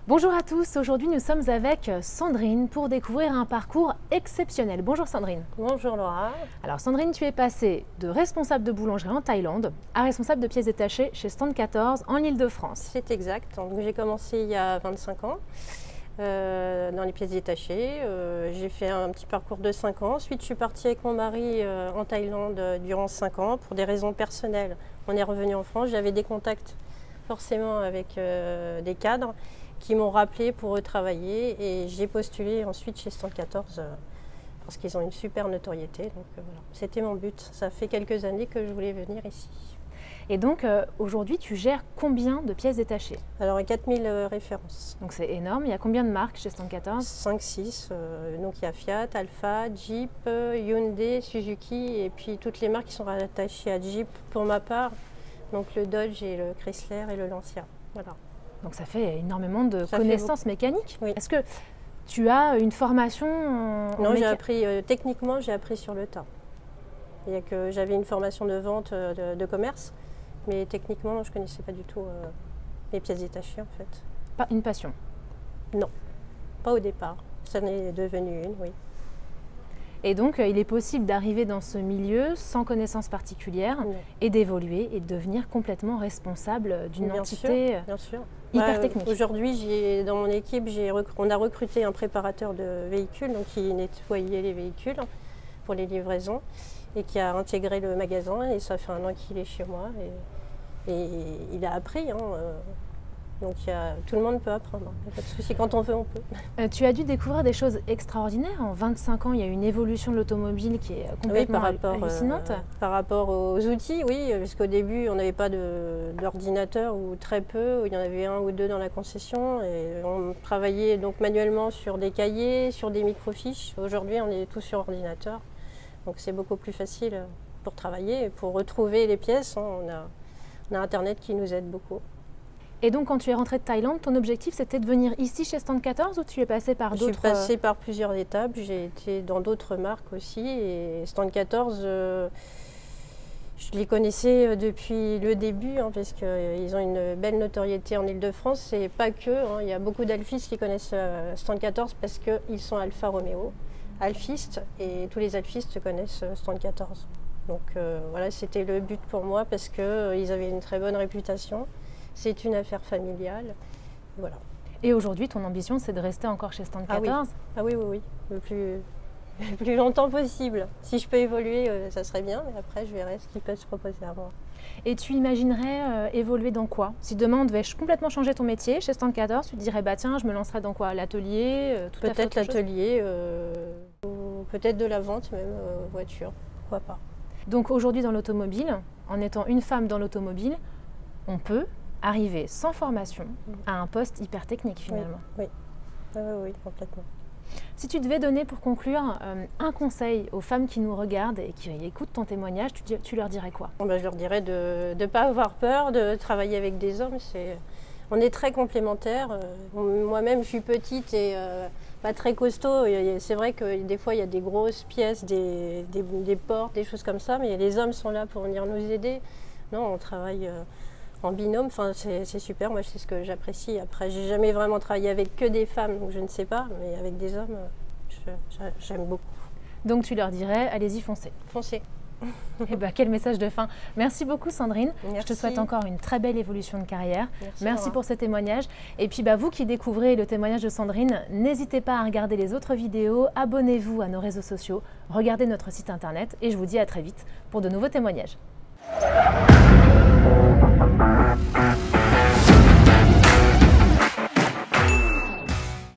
Bonjour à tous, aujourd'hui nous sommes avec Sandrine pour découvrir un parcours exceptionnel. Bonjour Sandrine. Bonjour Laura. Alors Sandrine, tu es passée de responsable de boulangerie en Thaïlande à responsable de pièces détachées chez Stand 14 en Île-de-France. C'est exact, donc j'ai commencé il y a 25 ans dans les pièces détachées. J'ai fait un petit parcours de 5 ans. Ensuite je suis partie avec mon mari en Thaïlande durant 5 ans pour des raisons personnelles. On est revenu en France, j'avais des contacts forcément avec des cadres qui m'ont rappelé pour retravailler et j'ai postulé ensuite chez Stand 14 parce qu'ils ont une super notoriété. Donc voilà, c'était mon but. Ça fait quelques années que je voulais venir ici. Et donc aujourd'hui tu gères combien de pièces détachées? Alors 4000 références. Donc c'est énorme, il y a combien de marques chez Stand 14? 5-6, donc il y a Fiat, Alfa, Jeep, Hyundai, Suzuki et puis toutes les marques qui sont rattachées à Jeep pour ma part. Donc le Dodge et le Chrysler et le Lancia. Voilà. Donc ça fait énorement de connaissances mécaniques. Oui. Est-ce que tu as une formation Non, j'ai appris techniquement, j'ai appris sur le tas. Il y a que j'avais une formation de vente de commerce, mais techniquement, je ne connaissais pas du tout les pièces détachées en fait. Pas une passion? Non, pas au départ. Ça en est devenu une, oui. Et donc, il est possible d'arriver dans ce milieu sans connaissance particulière et d'évoluer et de devenir complètement responsable d'une entité hyper technique. Aujourd'hui, dans mon équipe, on a recruté un préparateur de véhicules, donc qui nettoyait les véhicules pour les livraisons et qui a intégré le magasin. Et ça fait 1 an qu'il est chez moi et il a appris. Donc tout le monde peut apprendre, il n'y a pas de souci, quand on veut, on peut. Tu as dû découvrir des choses extraordinaires. En 25 ans, il y a une évolution de l'automobile qui est complètement hallucinante. Par rapport aux outils, oui, parce qu'au début, on n'avait pas d'ordinateur ou très peu, il y en avait 1 ou 2 dans la concession. Et on travaillait donc manuellement sur des cahiers, sur des microfiches. Aujourd'hui, on est tous sur ordinateur, donc c'est beaucoup plus facile pour travailler et pour retrouver les pièces. On a Internet qui nous aide beaucoup. Et donc, quand tu es rentrée de Thaïlande, ton objectif, c'était de venir ici chez Stand 14 ou tu es passée par d'autres? Je suis passée par plusieurs étapes. J'ai été dans d'autres marques aussi. Et Stand 14, je les connaissais depuis le début, parce qu'ils ont une belle notoriété en Île-de-France. Et pas que. Il y a beaucoup d'alfistes qui connaissent Stand 14 parce qu'ils sont Alfa Romeo, alfistes. Et tous les alfistes connaissent Stand 14. Donc voilà, c'était le but pour moi parce qu'ils avaient une très bonne réputation. C'est une affaire familiale, voilà. Et aujourd'hui, ton ambition, c'est de rester encore chez Stand 14? Ah oui, le plus longtemps possible. Si je peux évoluer, ça serait bien, mais après, je verrai ce qui peut se proposer à moi. Et tu imaginerais évoluer dans quoi? Si demain, on devait complètement changer ton métier chez Stand 14, tu te dirais, bah tiens, je me lancerais dans quoi? L'atelier? Peut-être l'atelier, ou peut-être de la vente, même voiture, pourquoi pas. Donc aujourd'hui, dans l'automobile, en étant une femme dans l'automobile, on peut arriver sans formation à un poste hyper technique finalement. Oui, complètement. Si tu devais donner pour conclure un conseil aux femmes qui nous regardent et qui écoutent ton témoignage, tu leur dirais quoi? Je leur dirais de ne pas avoir peur, de travailler avec des hommes. On est très complémentaires. Moi-même, je suis petite et pas très costaud. C'est vrai que des fois, il y a des grosses pièces, des portes, des choses comme ça, mais les hommes sont là pour venir nous aider. Non, on travaille en binôme, c'est super, moi c'est ce que j'apprécie. Après, j'ai jamais vraiment travaillé avec que des femmes, donc je ne sais pas, mais avec des hommes, j'aime beaucoup. Donc tu leur dirais, allez-y, foncez. Foncez. Et quel message de fin. Merci beaucoup Sandrine. Merci. Je te souhaite encore une très belle évolution de carrière. Merci pour ce témoignage. Et puis vous qui découvrez le témoignage de Sandrine, n'hésitez pas à regarder les autres vidéos, abonnez-vous à nos réseaux sociaux, regardez notre site internet et je vous dis à très vite pour de nouveaux témoignages.